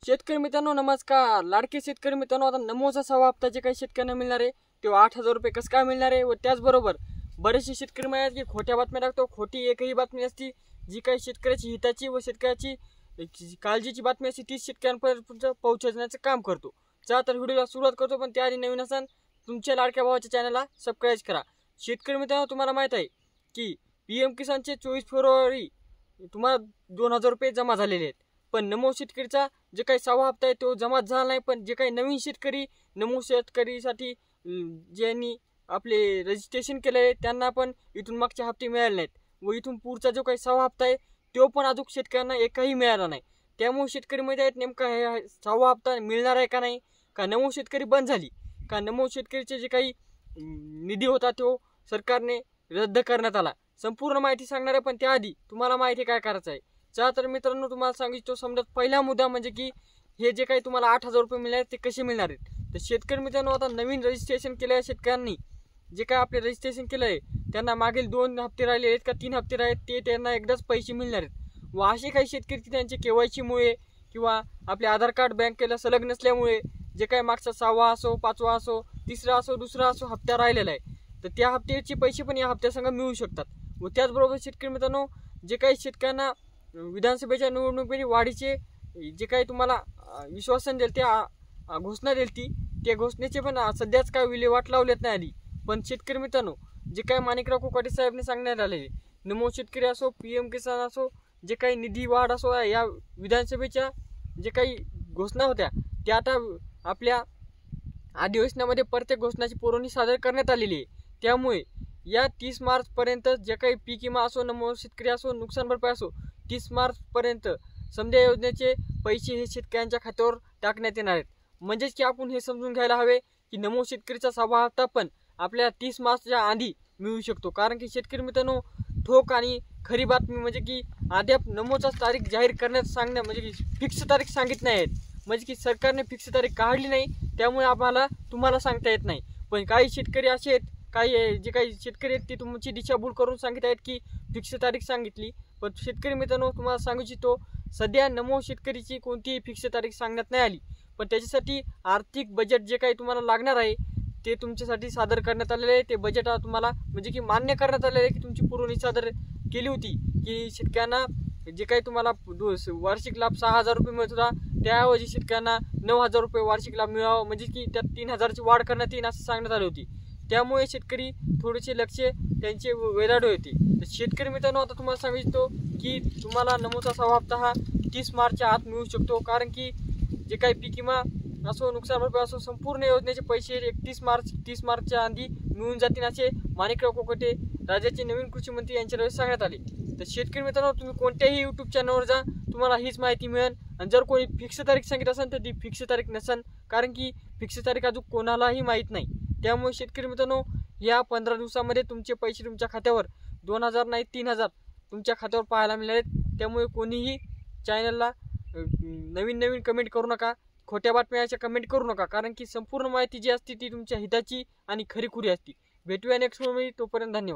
शेतकरी मित्रांनो नमस्कार. लाडके शेतकरी मित्रांनो, आता नमोचा 6वा हप्ता जे काही शेतकऱ्यांना मिळणार आहे तो 8,000 रुपये कसं काय मिळणार आहे व त्याचबरोबर बरेचसे शेतकरी म्हणतात की खोट्या बातम्या टाकतो. खोटी एकही बातमी नसती. जी काही शेतकऱ्याची हिताची व शेतकऱ्याची काळजीची बातमी असते तीच शेतकऱ्यांपर्यंत पोहोचवण्याचं काम करतो. चला तर व्हिडिओला सुरुवात करतो, पण त्याआधी नवीन असाल तुमच्या लाडक्या भावाच्या चॅनलला सबस्क्राईब करा. शेतकरी मित्रांनो, तुम्हाला माहीत आहे की PM किसानचे 24 फेब्रुवारी तुम्हाला 2,000 रुपये जमा झालेले आहेत. पण नमो शेतकरीचा जे काही 6वा हप्ता आहे तो जमा झाला नाही. पण जे काही नवीन शेतकरी नमो शेतकरीसाठी ज्यांनी आपले रजिस्ट्रेशन केले आहे त्यांना पण इथून मागचे हप्ते मिळाले नाहीत व इथून पुढचा जो काही 6वा हप्ता आहे तो पण अजून शेतकऱ्यांना एकही मिळाला नाही. त्यामुळे शेतकरी मध्ये आहेत नेमका हे 6वा हप्ता मिळणार आहे का नाही, का नमो शेतकरी बंद झाली, का नमो शेतकरीचे जे काही निधी होता तो सरकारने रद्द करण्यात आला. संपूर्ण माहिती सांगणार आहे, पण त्याआधी तुम्हाला माहिती काय करायचं आहे. चला तर मित्रांनो, तुम्हाला सांगितलं समजा पहिला मुद्दा म्हणजे की हे जे काही तुम्हाला 8,000 रुपये मिळणार ते कसे मिळणार आहेत. तर शेतकरी मित्रांनो, आता नवीन रजिस्ट्रेशन केलेल्या शेतकऱ्यांनी जे काय आपले रजिस्ट्रेशन केलं आहे त्यांना मागील 2 हप्ते राहिले आहेत का 3 हप्ते राहिले ते त्यांना एकदाच पैसे मिळणार आहेत. व असे काही शेतकरी की त्यांचे KYC मुळे किंवा आपले आधार कार्ड बँकेला सलग नसल्यामुळे जे काही मागचा 6वा असो 5वा असो 3रा असो 2रा असो हप्ता राहिलेला आहे तर त्या हप्त्याचे पैसे पण या हप्त्यासंग मिळू शकतात. व त्याचबरोबर शेतकरी मित्रांनो, जे काही शेतकऱ्यांना विधानसभेच्या निवडणुकीमध्ये वाढीचे जे काही तुम्हाला विश्वासन देईल त्या घोषणा देईल त्या घोषणेचे पण सध्याच काय विल्हेवाट लावण्यात नाही आली. पण शेतकरी मित्रांनो, जे काही माणिकराव कोकाटे साहेबांनी सांगण्यात आलेले नमो शेतकरी असो PM किसान असो जे काही निधी वाढ असो या विधानसभेच्या जे काही घोषणा होत्या त्या आता आपल्या अधिवेशनामध्ये प्रत्येक घोषणाची पुरवणी सादर करण्यात आलेली आहे. त्यामुळे या 30 मार्चपर्यंत जे काही पीक विमा असो नमो शेतकरी असो नुकसान भरपाई असो 30 मार्चपर्यंत समजा योजनेचे पैसे हे शेतकऱ्यांच्या खात्यावर टाकण्यात येणार आहेत. म्हणजेच की आपण हे समजून घ्यायला हवे की नमो शेतकरीचा 6वा हप्ता पण आपल्याला 30 मार्चच्या आधी मिळू शकतो. कारण की शेतकरी मित्रांनो, ठोक आणि खरी बातमी म्हणजे की अद्याप नमोचा तारीख जाहीर करण्यात सांगण्या म्हणजे की फिक्स तारीख सांगितली नाही आहेत. म्हणजे की सरकारने फिक्स तारीख काढली नाही, त्यामुळे तुम्हाला सांगता येत नाही. पण काही शेतकरी असे आहेत, काही जे काही शेतकरी आहेत ते तुमची दिशाभूल करून सांगत आहेत की फिक्स तारीख सांगितली. पण शेतकरी मित्रांनो, तुम्हाला सांगू इच्छितो सध्या नमो शेतकरीची कोणतीही फिक्स तारीख सांगण्यात नाही आली. पण त्याच्यासाठी आर्थिक बजेट जे काही तुम्हाला लागणार आहे ते तुमच्यासाठी सादर करण्यात आलेले आहे. ते बजेट तुम्हाला म्हणजे की मान्य करण्यात आलेले आहे की तुमची पुरवणी सादर केली होती की शेतकऱ्यांना जे काही तुम्हाला वार्षिक लाभ 6,000 रुपये मिळत होता त्याऐवजी शेतकऱ्यांना 9,000 रुपये वार्षिक लाभ मिळावा, म्हणजे की त्यात 3,000ची वाढ करण्यात येईल असं सांगण्यात आली होती. त्यामुळे शेतकरी थोडेसे लक्ष त्यांचे वेधाडे होते. तर शेतकरी मित्रांनो, आता तुम्हाला सांगितलो की तुम्हाला नमोचा 6वा हप्ता हा 30 मार्चच्या आत मिळू शकतो. कारण की जे काही पीक विमा असो नुकसान भरपाई असो संपूर्ण योजनेचे पैसे 30 मार्चच्या आधी मिळून जातील असे माणिकराव कोकाटे राज्याचे नवीन कृषी मंत्री यांच्या सांगण्यात आले. तर शेतकरी मित्रांनो, तुम्ही कोणत्याही YouTube चॅनलवर जा, तुम्हाला हीच माहिती मिळेल. आणि जर कोणी फिक्स तारीख सांगितली असेल तर ती फिक्स तारीख नसेल, कारण की फिक्स तारीख अजून कोणालाही माहीत नाही. त्यामुळे शेतकरी मित्रांनो, या 15 दिवसामध्ये तुमचे पैसे तुमच्या खात्यावर 2,000 नाही 3,000 तुमच्या खात्यावर पाहायला मिळणार आहेत. त्यामुळे कोणीही चॅनलला नवीन कमेंट करू नका, खोट्या बातम्याच्या कमेंट करू नका. कारण की संपूर्ण माहिती जी असते ती तुमच्या हिताची आणि खरीखुरी असते. भेटूया नेक्स्ट व्हिडिओमध्ये, तोपर्यंत धन्यवाद.